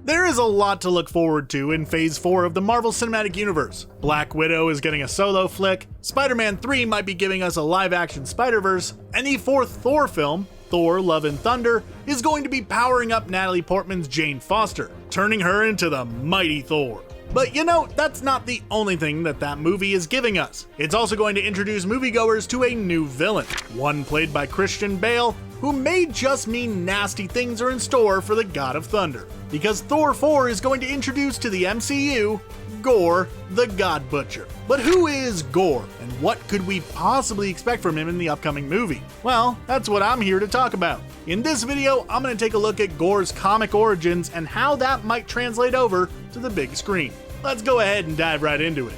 There is a lot to look forward to in Phase 4 of the Marvel Cinematic Universe. Black Widow is getting a solo flick, Spider-Man 3 might be giving us a live-action Spider-Verse, and the fourth Thor film, Thor: Love and Thunder, is going to be powering up Natalie Portman's Jane Foster, turning her into the Mighty Thor. But you know, that's not the only thing that movie is giving us. It's also going to introduce moviegoers to a new villain, one played by Christian Bale, who may just mean nasty things are in store for the God of Thunder. Because Thor 4 is going to introduce to the MCU, Gorr, the God Butcher. But who is Gorr, and what could we possibly expect from him in the upcoming movie? Well, that's what I'm here to talk about. In this video, I'm going to take a look at Gorr's comic origins and how that might translate over to the big screen. Let's go ahead and dive right into it.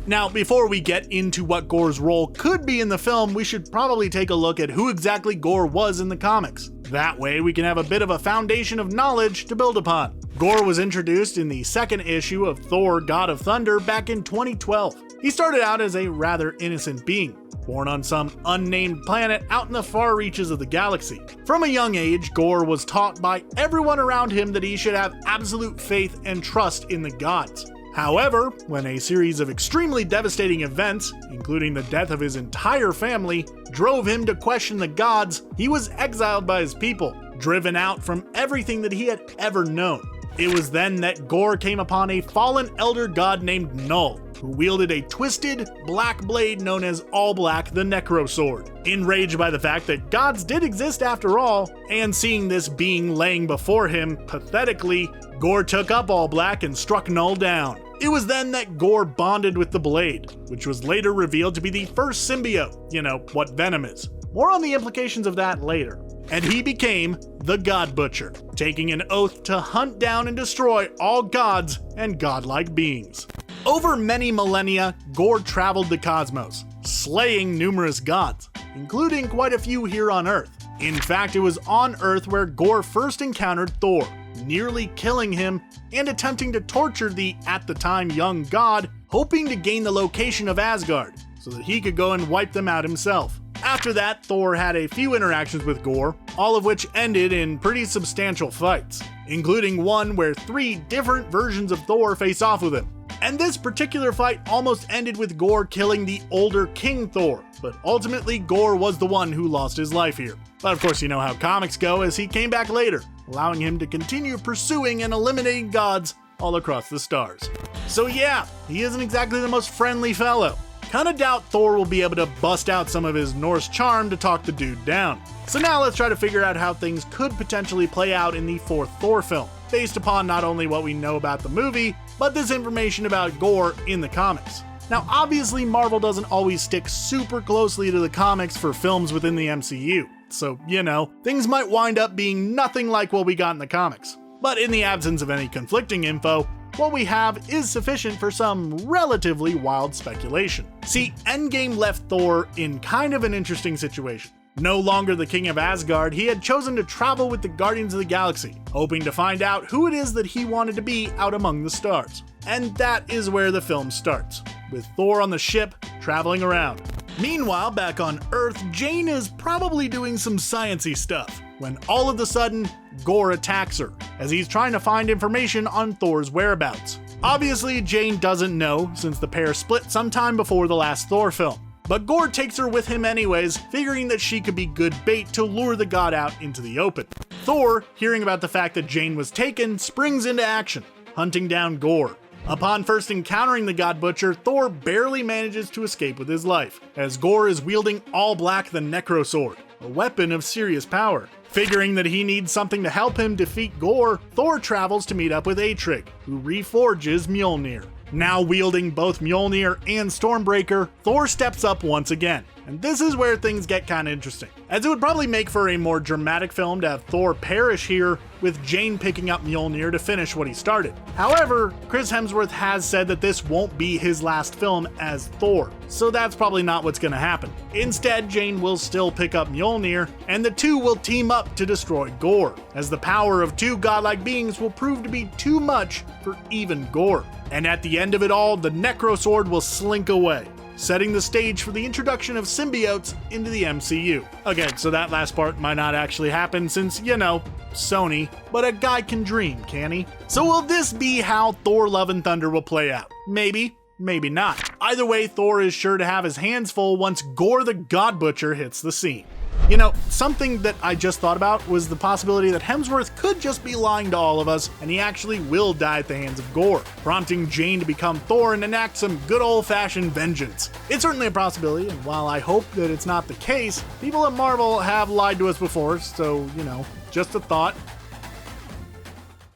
Now, before we get into what Gorr's role could be in the film, we should probably take a look at who exactly Gorr was in the comics. That way, we can have a bit of a foundation of knowledge to build upon. Gorr was introduced in the second issue of Thor: God of Thunder back in 2012. He started out as a rather innocent being, born on some unnamed planet out in the far reaches of the galaxy. From a young age, Gorr was taught by everyone around him that he should have absolute faith and trust in the gods. However, when a series of extremely devastating events, including the death of his entire family, drove him to question the gods, he was exiled by his people, driven out from everything that he had ever known. It was then that Gorr came upon a fallen elder god named Null, who wielded a twisted, black blade known as All Black the Necro Sword. Enraged by the fact that gods did exist after all, and seeing this being laying before him pathetically, Gorr took up All Black and struck Null down. It was then that Gorr bonded with the blade, which was later revealed to be the first symbiote, you know, what Venom is. More on the implications of that later. And he became the God Butcher, taking an oath to hunt down and destroy all gods and godlike beings. Over many millennia, Gorr traveled the cosmos, slaying numerous gods, including quite a few here on Earth. In fact, it was on Earth where Gorr first encountered Thor, nearly killing him and attempting to torture the, at the time, young god, hoping to gain the location of Asgard so that he could go and wipe them out himself. After that, Thor had a few interactions with Gorr, all of which ended in pretty substantial fights, including one where 3 different versions of Thor face off with him. And this particular fight almost ended with Gorr killing the older King Thor, but ultimately Gorr was the one who lost his life here. But of course you know how comics go, as he came back later, allowing him to continue pursuing and eliminating gods all across the stars. So yeah, he isn't exactly the most friendly fellow. Kinda doubt Thor will be able to bust out some of his Norse charm to talk the dude down. So now let's try to figure out how things could potentially play out in the fourth Thor film, based upon not only what we know about the movie, but this information about Gorr in the comics. Now obviously Marvel doesn't always stick super closely to the comics for films within the MCU, so you know, things might wind up being nothing like what we got in the comics. But in the absence of any conflicting info, what we have is sufficient for some relatively wild speculation. See, Endgame left Thor in kind of an interesting situation. No longer the king of Asgard, he had chosen to travel with the Guardians of the Galaxy, hoping to find out who it is that he wanted to be out among the stars. And that is where the film starts, with Thor on the ship, traveling around. Meanwhile, back on Earth, Jane is probably doing some sciencey stuff, when all of a sudden, Gorr attacks her, as he's trying to find information on Thor's whereabouts. Obviously, Jane doesn't know, since the pair split sometime before the last Thor film. But Gorr takes her with him anyways, figuring that she could be good bait to lure the god out into the open. Thor, hearing about the fact that Jane was taken, springs into action, hunting down Gorr. Upon first encountering the God Butcher, Thor barely manages to escape with his life, as Gorr is wielding All Black the Necro Sword, a weapon of serious power. Figuring that he needs something to help him defeat Gorr, Thor travels to meet up with Atrig, who reforges Mjolnir. Now wielding both Mjolnir and Stormbreaker, Thor steps up once again. And this is where things get kinda interesting, as it would probably make for a more dramatic film to have Thor perish here, with Jane picking up Mjolnir to finish what he started. However, Chris Hemsworth has said that this won't be his last film as Thor, so that's probably not what's gonna happen. Instead, Jane will still pick up Mjolnir, and the two will team up to destroy Gorr, as the power of 2 godlike beings will prove to be too much for even Gorr. And at the end of it all, the Necro Sword will slink away, setting the stage for the introduction of symbiotes into the MCU. Okay, so that last part might not actually happen since, you know, Sony, but a guy can dream, can he? So will this be how Thor Love and Thunder will play out? Maybe, maybe not. Either way, Thor is sure to have his hands full once Gorr the God Butcher hits the scene. You know, something that I just thought about was the possibility that Hemsworth could just be lying to all of us and he actually will die at the hands of Gorr, prompting Jane to become Thor and enact some good old-fashioned vengeance. It's certainly a possibility, and while I hope that it's not the case, people at Marvel have lied to us before, so, you know, just a thought.